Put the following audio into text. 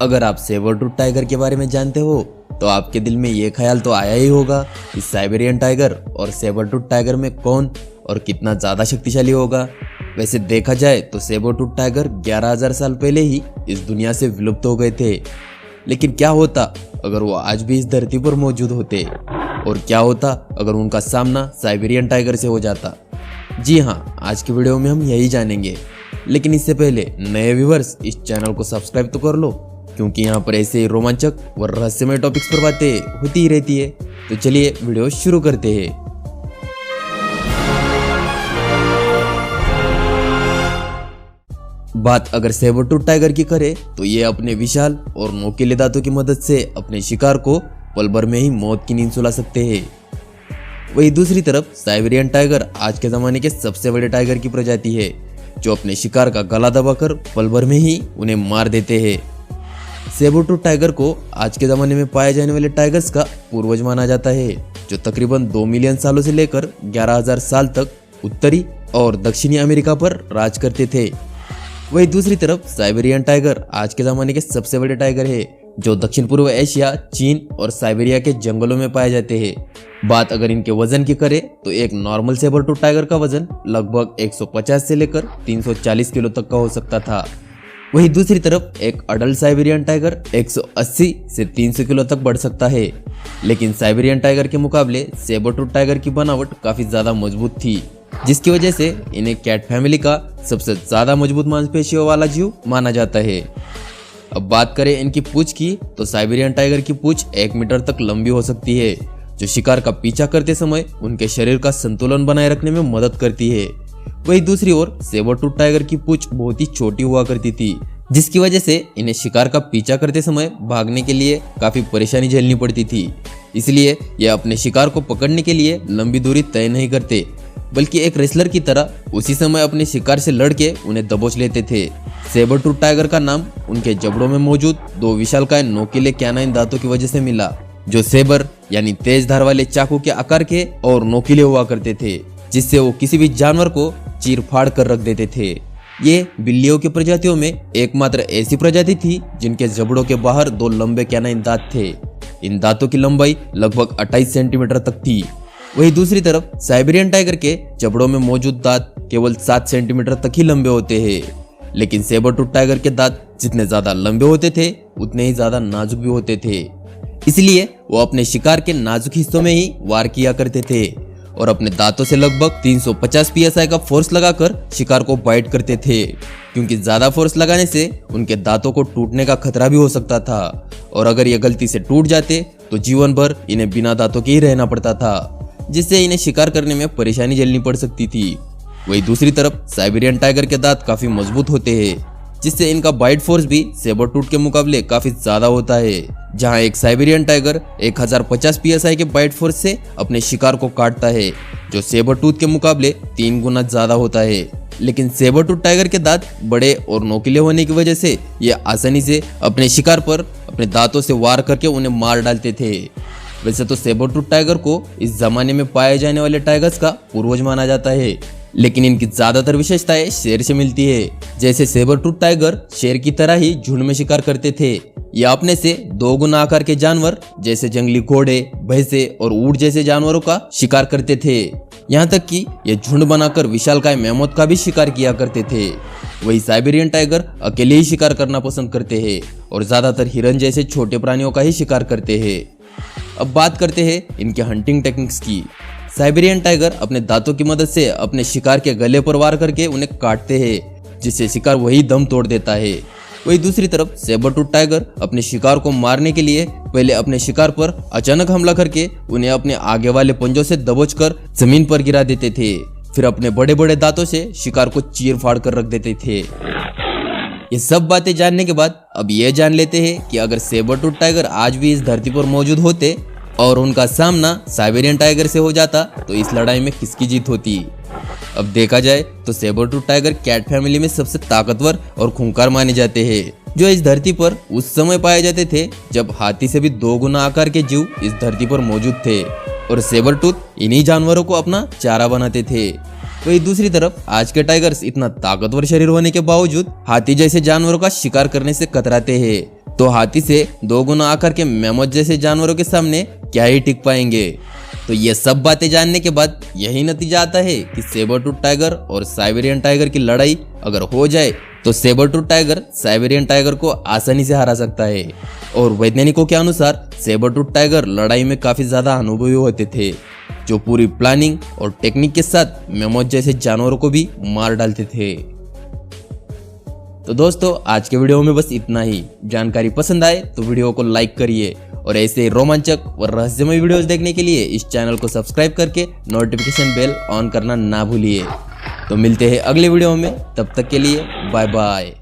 अगर आप sabre tooth tiger के बारे में जानते हो तो आपके दिल में ये ख्याल तो आया ही होगा कि साइबेरियन टाइगर और सेबर टूथ टाइगर में कौन और कितना ज़्यादा शक्तिशाली होगा। वैसे देखा जाए तो सेबर टूथ टाइगर 11,000 साल पहले ही इस दुनिया से विलुप्त हो गए थे। लेकिन क्या होता अगर वो आज भी इस धरती पर मौजूद होते, और क्या होता अगर उनका सामना साइबेरियन टाइगर से हो जाता। जी हाँ, आज की वीडियो में हम यही जानेंगे। लेकिन इससे पहले नए व्यूवर्स इस चैनल को सब्सक्राइब तो कर लो, क्योंकि यहाँ पर ऐसे ही रोमांचक व रहस्यमय टॉपिक्स पर बातें होती ही रहती है। तो चलिए वीडियो शुरू करते हैं। बात अगर सेबर टूथ टाइगर की करें तो ये अपने विशाल और नोकीले दांतों की मदद से अपने शिकार को पल भर में ही मौत की नींद सुला सकते हैं। वहीं दूसरी तरफ साइबेरियन टाइगर आज के जमाने के सबसे बड़े टाइगर की प्रजाति है, जो अपने शिकार का गला दबाकर पल भर में ही उन्हें मार देते हैं। सेबर टूथ टाइगर को आज के जमाने में पाए जाने वाले टाइगर्स का पूर्वज माना जाता है, जो तकरीबन 2 मिलियन सालों से लेकर 11,000 साल तक उत्तरी और दक्षिणी अमेरिका पर राज करते थे। वहीं दूसरी तरफ साइबेरियन टाइगर आज के जमाने के सबसे बड़े टाइगर है, जो दक्षिण पूर्व एशिया, चीन और साइबेरिया के जंगलों में पाए जाते हैं। बात अगर इनके वजन की करें तो एक नॉर्मल सेबर टूथ टाइगर का वजन लगभग 150 से लेकर 340 किलो तक का हो सकता था। वहीं दूसरी तरफ एक अडल्ट साइबेरियन टाइगर 180 से 300 किलो तक बढ़ सकता है। लेकिन साइबेरियन टाइगर के मुकाबले सेबर टूथ टाइगर की बनावट काफी ज्यादा मजबूत थी, जिसकी वजह से इन्हें कैट फैमिली का सबसे ज्यादा मजबूत मांसपेशियों वाला जीव माना जाता है। अब बात करें इनकी पूंछ की तो साइबेरियन टाइगर की पूंछ 1 मीटर तक लंबी हो सकती है, जो शिकार का पीछा करते समय उनके शरीर का संतुलन बनाए रखने में मदद करती है। वहीं दूसरी ओर सेबर टूथ टाइगर की पूंछ बहुत ही छोटी हुआ करती थी, जिसकी वजह से इन्हें शिकार का पीछा करते समय भागने के लिए काफी परेशानी झेलनी पड़ती थी। इसलिए ये अपने शिकार को पकड़ने के लिए लंबी दूरी तय नहीं करते, बल्कि एक रेसलर की तरह उसी समय अपने शिकार से लड़के उन्हें दबोच लेते थे। सेबर टूथ टाइगर का नाम उनके जबड़ों में मौजूद 2 विशालकाय नोकीले कैनाइन दांतों की वजह से मिला, जो सेबर यानी तेज धार वाले चाकू के आकार के और नोकीले हुआ करते थे, जिससे वो किसी भी जानवर को चीर फाड़ कर रख देते थे। ये बिल्लियों की प्रजातियों में एकमात्र ऐसी प्रजाति थी जिनके जबड़ों के बाहर 2 लंबे कैनाइन दांत थे। इन दांतों की लंबाई लगभग 28 सेंटीमीटर तक थी। वहीं दूसरी तरफ साइबेरियन टाइगर के जबड़ों में मौजूद दांत केवल 7 सेंटीमीटर तक ही लंबे होते हैं। लेकिन सेबर टूथ टाइगर के दांत जितने ज्यादा लंबे होते थे उतने ही ज्यादा नाजुक भी होते थे। इसलिए वो अपने शिकार के नाजुक हिस्सों में ही वार किया करते थे और अपने दांतों से लगभग 350 psi का फोर्स लगाकर शिकार को बाइट करते थे, क्योंकि ज्यादा फोर्स लगाने से उनके दांतों को टूटने का खतरा भी हो सकता था, और अगर ये गलती से टूट जाते तो जीवन भर इन्हें बिना दांतों के ही रहना पड़ता था, जिससे इन्हें शिकार करने में परेशानी झेलनी पड़ सकती थी। वहीं दूसरी तरफ साइबेरियन टाइगर के दांत काफी मजबूत होते हैं, जिससे इनका बाइट फोर्स भी सेबर टूथ के मुकाबले काफी ज्यादा होता है। जहां एक साइबेरियन टाइगर 1050 psi के बाइट फोर्स से अपने शिकार को काटता है, जो सेबर टूथ के मुकाबले 3 गुना ज्यादा होता है। लेकिन सेबर टूथ टाइगर के दांत बड़े और नोकीले होने की वजह से ये आसानी से अपने शिकार पर अपने दांतों से वार करके उन्हें मार डालते थे। वैसे तो सेबर टूथ टाइगर को इस जमाने में पाए जाने वाले टाइगर्स का पूर्वज माना जाता है, लेकिन इनकी ज्यादातर विशेषताएं शेर से मिलती है। जैसे सेबर टूथ टाइगर शेर की तरह ही झुंड में शिकार करते थे। ये अपने से 2 गुना आकार के जानवर जैसे जंगली घोड़े, भैंसे और ऊंट जैसे जानवरों का शिकार करते थे। यहाँ तक कि ये झुंड बनाकर विशालकाय मैमोथ का भी शिकार किया करते थे। वही साइबेरियन टाइगर अकेले ही शिकार करना पसंद करते हैं और ज्यादातर हिरन जैसे छोटे प्राणियों का ही शिकार करते हैं। अब बात करते हैं इनके हंटिंग टेक्निक्स की। साइबेरियन टाइगर अपने दांतों की मदद से अपने शिकार के गले पर वार करके उन्हें काटते हैं, जिससे शिकार वही दम तोड़ देता है। वही दूसरी तरफ सेबर टूथ टाइगर अपने शिकार को मारने के लिए पहले अपने शिकार पर अचानक हमला करके उन्हें अपने आगे वाले पंजों से दबोचकर जमीन पर गिरा देते थे, फिर अपने बड़े बड़े दांतों से शिकार को चीर फाड़ कर रख देते थे। ये सब बातें जानने के बाद अब ये जान लेते हैं कि अगर सेबर टूथ टाइगर आज भी इस धरती पर मौजूद होते और उनका सामना साइबेरियन टाइगर से हो जाता तो इस लड़ाई में किसकी जीत होती। अब देखा जाए तो sabre tooth tiger cat family में सबसे ताकतवर और खूंखार माने जाते हैं, जो इस धरती पर उस समय पाए जाते थे जब हाथी से भी 2 गुना आकार के जीव इस धरती पर मौजूद थे, और सेबर टूथ इन्हीं जानवरों को अपना चारा बनाते थे। वहीं दूसरी तरफ आज के टाइगर्स इतना ताकतवर शरीर होने के बावजूद हाथी जैसे जानवरों का शिकार करने से कतराते हैं, तो हाथी से 2 गुना आकार के मैमथ जैसे जानवरों के सामने क्या ही टिक पाएंगे। तो ये सब बातें जानने के बाद यही नतीजा आता है कि सेबर टूथ टाइगर और साइबेरियन टाइगर की लड़ाई अगर हो जाए तो sabre tooth tiger Siberian tiger को आसानी से हरा सकता है। और वैज्ञानिकों के अनुसार सेबर टूथ टाइगर लड़ाई में काफी ज्यादा अनुभवी होते थे, जो पूरी प्लानिंग और टेक्निक के साथ मैमथ जैसे जानवरों को भी मार डालते थे। तो दोस्तों आज के वीडियो में बस इतना ही। जानकारी पसंद आए तो वीडियो को लाइक करिए और ऐसे रोमांचक और रहस्यमय वीडियोस देखने के लिए इस चैनल को सब्सक्राइब करके नोटिफिकेशन बेल ऑन करना ना भूलिए। तो मिलते हैं अगले वीडियो में, तब तक के लिए बाय बाय।